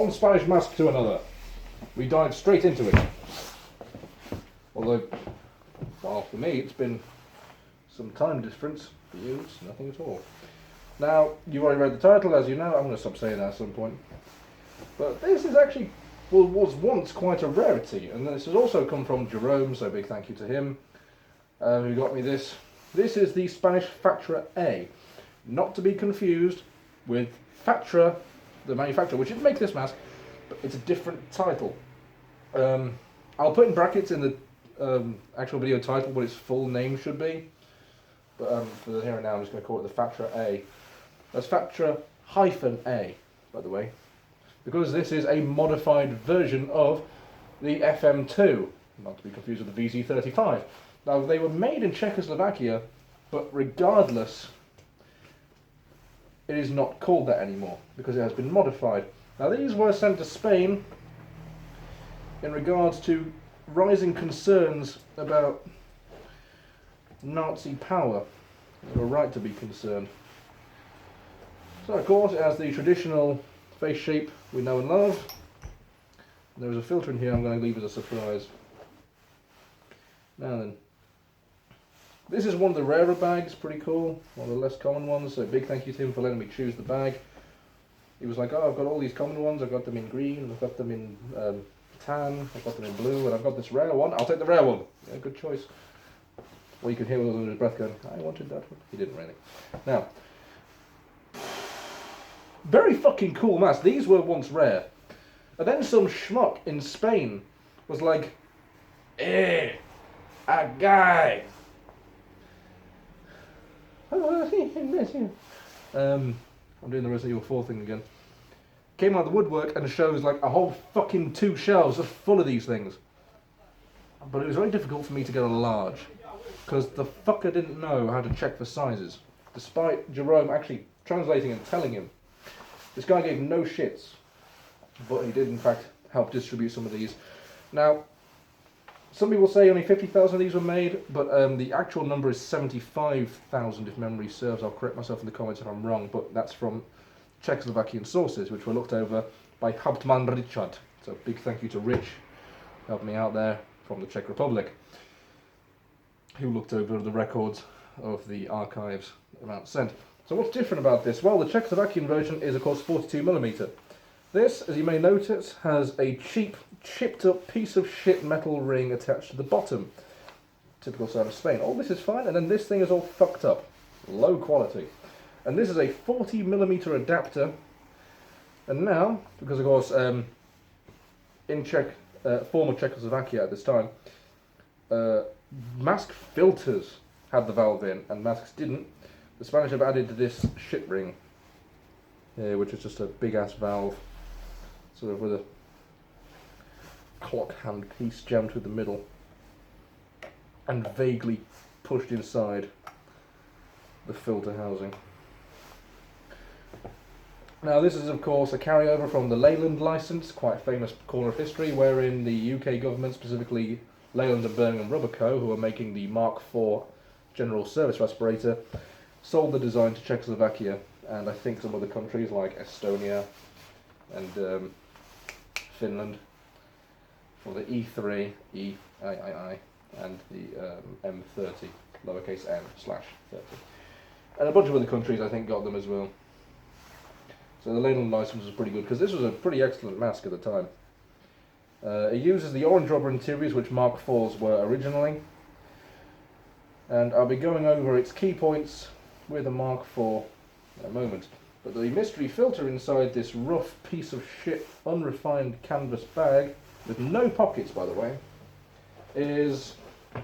one Spanish mask to another. We dive straight into it. Although, well, for me it's been some time difference. For you, it's nothing at all. Now, you've already read the title, as you know. I'm going to stop saying that at some point. But this is actually, well, was once quite a rarity, and this has also come from Jerome, so big thank you to him, who got me this. This is the Spanish Fatra-A, not to be confused with Fatra, the manufacturer, which didn't make this mask, but it's a different title. I'll put in brackets in the actual video title what its full name should be, but for the here and now I'm just going to call it the Fatra-A. That's Fatra-A, by the way, because this is a modified version of the FM2, not to be confused with the VZ35. Now, they were made in Czechoslovakia, but regardless, it is not called that anymore, because it has been modified. Now, these were sent to Spain in regards to rising concerns about Nazi power. They were right to be concerned. So, of course, it has the traditional face shape we know and love. There is a filter in here I'm going to leave as a surprise. Now then, this is one of the rarer bags, pretty cool, one of the less common ones, so big thank you to him for letting me choose the bag. He was like, oh, I've got all these common ones, I've got them in green, I've got them in tan, I've got them in blue, and I've got this rare one. I'll take the rare one. Yeah, good choice. Well, you can hear with his breath going, I wanted that one. He didn't really. Now, very fucking cool mask. These were once rare. And then some schmuck in Spain was like, a guy. I'm doing the Resident Evil 4 thing again. Came out of the woodwork and shows like a whole fucking 2 shelves just full of these things. But it was very difficult for me to get a large, because the fucker didn't know how to check for sizes, despite Jerome actually translating and telling him. This guy gave no shits, but he did in fact help distribute some of these. Now, some people say only 50,000 of these were made, but the actual number is 75,000 if memory serves. I'll correct myself in the comments if I'm wrong, but that's from Czechoslovakian sources, which were looked over by Hauptmann Richard. So big thank you to Rich, helped me out there, from the Czech Republic, who looked over the records of the archives amount sent. So what's different about this? Well, the Czechoslovakian version is of course 42mm. This, as you may notice, has a cheap, chipped up piece of shit metal ring attached to the bottom. Typical sign of Spain. All this is fine, and then this thing is all fucked up. Low quality. And this is a 40mm adapter. And now, because of course, in former Czechoslovakia at this time, mask filters had the valve in, and masks didn't. The Spanish have added this shit ring here, which is just a big ass valve, sort of with a clock hand piece jammed through the middle and vaguely pushed inside the filter housing. Now, this is of course a carryover from the Leyland license, quite a famous corner of history, wherein the UK government, specifically Leyland and Birmingham Rubber Co., who are making the Mark IV general service respirator, sold the design to Czechoslovakia and I think some other countries like Estonia and Finland for the E3, E, I, and the M30, lowercase m/30. And a bunch of other countries I think got them as well. So the Leyland license was pretty good, because this was a pretty excellent mask at the time. It uses the orange rubber interiors, which Mark IVs were originally. And I'll be going over its key points with a Mark IV in a moment. But the mystery filter inside this rough piece of shit, unrefined canvas bag, with no pockets by the way, is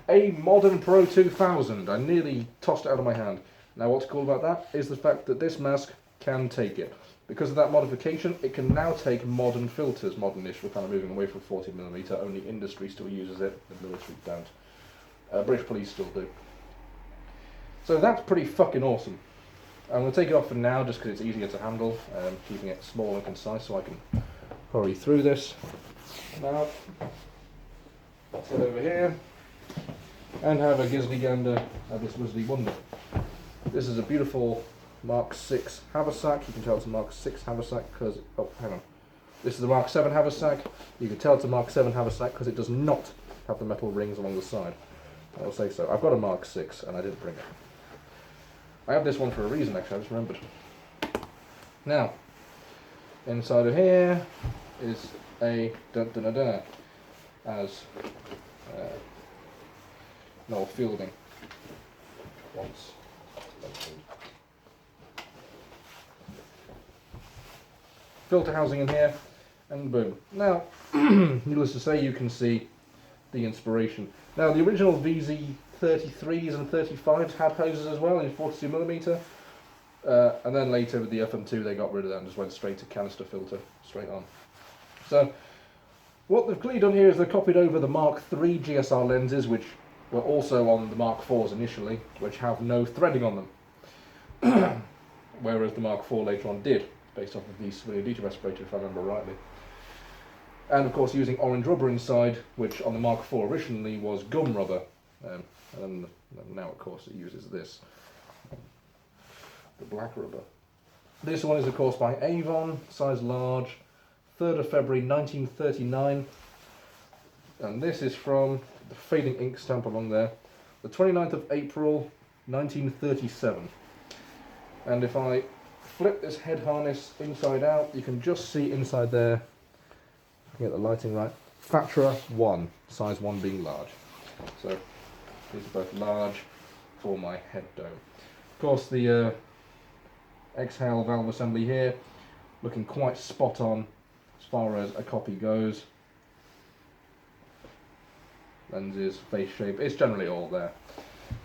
a Modern Pro 2000. I nearly tossed it out of my hand. Now what's cool about that is the fact that this mask can take it. Because of that modification, it can now take modern filters, modern-ish. We're kind of moving away from 40mm, only industry still uses it, the military don't. British police still do. So that's pretty fucking awesome. I'm going to take it off for now just because it's easier to handle, keeping it small and concise so I can hurry through this. Now, let's head over here and have a gizzy gander at this Wizzly Wonder. This is a beautiful Mark VI haversack. You can tell it's a Mark VI haversack because, oh, hang on. This is the Mark 7 haversack. You can tell it's a Mark 7 haversack because it does not have the metal rings along the side. I'll say so. I've got a Mark 6 and I didn't bring it. I have this one for a reason actually, I just remembered. Now, inside of here is a dun-dun-dun-dun, as Noel Fielding once mentioned. Filter housing in here, and boom. Now, needless to say, you can see the inspiration. Now, the original VZ33s and 35s had hoses as well in 42mm, and then later with the FM2 they got rid of that and just went straight to canister filter, straight on. So, what they've clearly done here is they've copied over the Mark III GSR lenses, which were also on the Mark IVs initially, which have no threading on them, whereas the Mark IV later on did, based off of the civilian adhesive respirator, if I remember rightly. And of course using orange rubber inside, which on the Mark IV originally was gum rubber, and now of course it uses this, the black rubber. This one is of course by Avon, size large, 3rd of February 1939, and this is from the fading ink stamp along there, the 29th of April 1937. And if I flip this head harness inside out, you can just see inside there, get the lighting right, Fatra-A, size 1 being large. So these are both large for my head dome. Of course the exhale valve assembly here, looking quite spot on as far as a copy goes. Lenses, face shape, it's generally all there.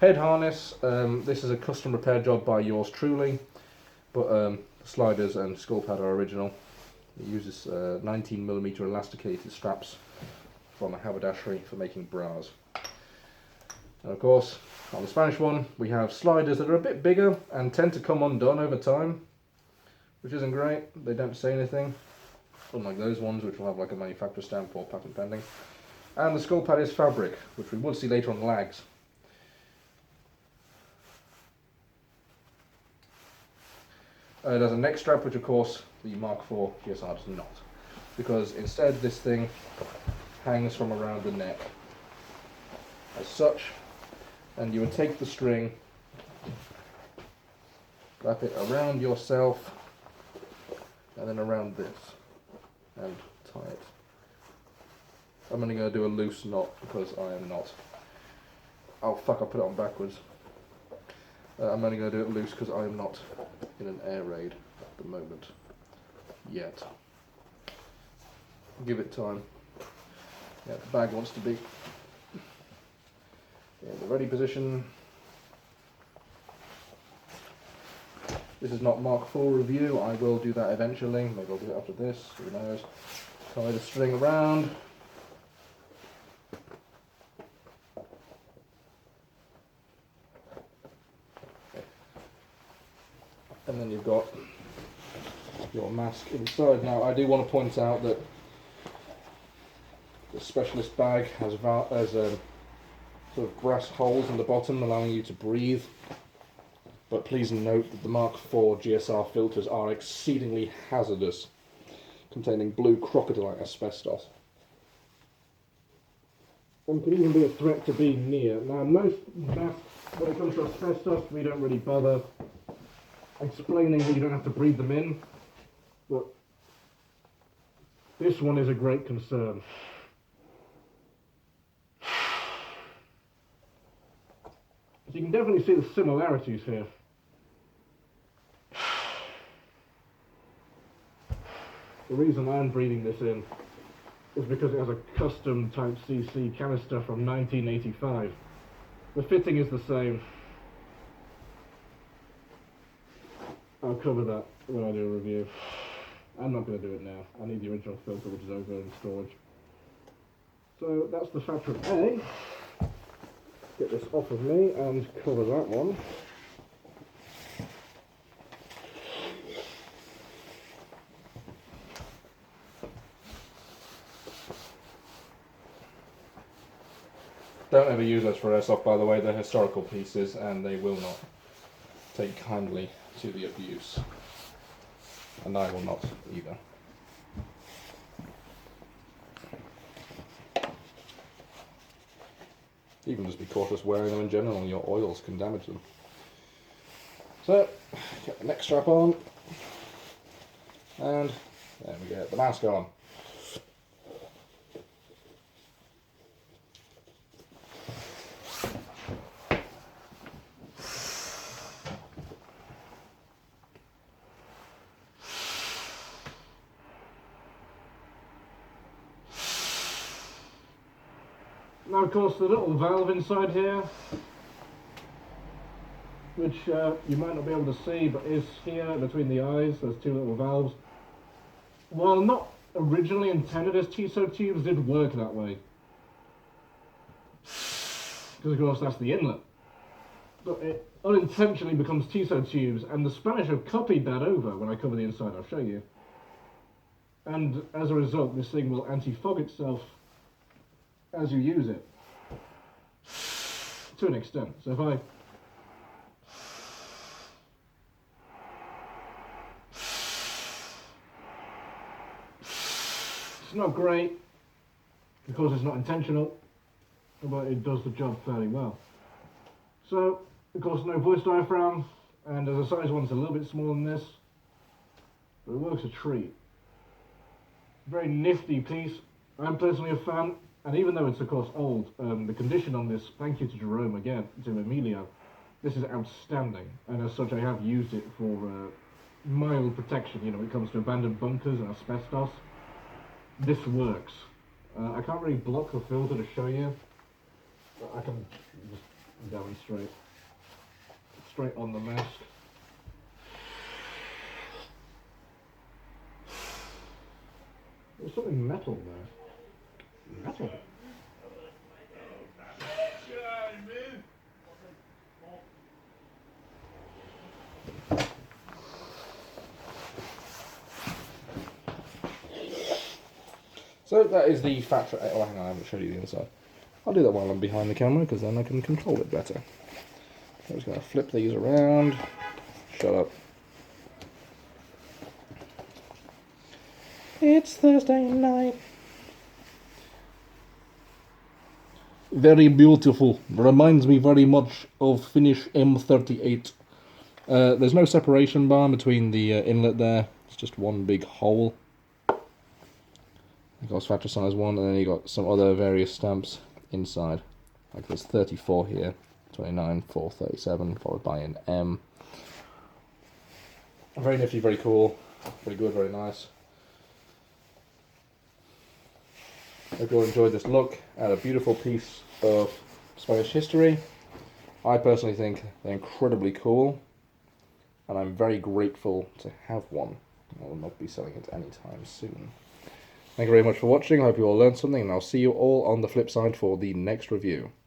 Head harness, this is a custom repair job by yours truly, but the sliders and skull pad are original. It uses 19mm elasticated straps from a haberdashery for making bras. And of course, on the Spanish one, we have sliders that are a bit bigger and tend to come undone over time, which isn't great. They don't say anything, unlike those ones which will have like a manufacturer stamp or patent pending. And the skull pad is fabric, which we would see later on lags. It has a neck strap, which of course the Mark IV GSR does not, because instead this thing hangs from around the neck as such, and you would take the string, wrap it around yourself, and then around this, and tie it. I'm only going to do a loose knot because I am not. Oh fuck, I put it on backwards. I'm only going to do it loose because I am not in an air raid at the moment. Yet. Give it time. Yeah, the bag wants to be in the ready position. This is not Mark IV review, I will do that eventually. Maybe I'll do it after this, who knows. Tie the string around. And then you've got your mask inside. Now I do want to point out that the specialist bag has sort of brass holes in the bottom allowing you to breathe, but please note that the Mark IV GSR filters are exceedingly hazardous, containing blue crocodile asbestos, and could even be a threat to be near. Now most masks, when it comes to asbestos, we don't really bother explaining that you don't have to breathe them in, but this one is a great concern. So you can definitely see the similarities here. The reason I'm breathing this in is because it has a custom Type CC canister from 1985. The fitting is the same. I'll cover that when I do a review. I'm not going to do it now. I need the original filter, which is over in storage. So that's the Fatra-A. Get this off of me and cover that one. Don't ever use those for airsoft, by the way. They're historical pieces and they will not take kindly to the abuse. And I will not either. Even just be cautious wearing them in general, and your oils can damage them. So, get the neck strap on, and there we go, the mask on. Now, of course, the little valve inside here, which you might not be able to see, but is here between the eyes. There's two little valves. While not originally intended as TSO tubes, did work that way. Because, of course, that's the inlet. But it unintentionally becomes TSO tubes, and the Spanish have copied that over when I cover the inside. I'll show you. And as a result, this thing will anti-fog itself as you use it, to an extent. So if I it's not great because it's not intentional, but it does the job fairly well. So of course no voice diaphragm, and as a size one's a little bit smaller than this, but it works a treat. Very nifty piece. I'm personally a fan. And even though it's of course old, the condition on this, thank you to Jerome again, to Emilio, this is outstanding. And as such I have used it for mild protection, you know, when it comes to abandoned bunkers and asbestos. This works. I can't really block the filter to show you, but I can just demonstrate. Straight on the mask. There's something metal there. Metal. So that is the Fatra-A. Oh, hang on, I haven't showed you the inside. I'll do that while I'm behind the camera, because then I can control it better. I'm just going to flip these around. Shut up. It's Thursday night. Very beautiful. Reminds me very much of Finnish M38. There's no separation bar between the inlet there. It's just one big hole. Of course, Fatra size 1, and then you got some other various stamps inside. Like there's 34 here, 29, 4, 37, followed by an M. Very nifty, very cool, very good, very nice. Hope you all enjoyed this look at a beautiful piece of Spanish history. I personally think they're incredibly cool, and I'm very grateful to have one. I will not be selling it anytime soon. Thank you very much for watching. I hope you all learned something, and I'll see you all on the flip side for the next review.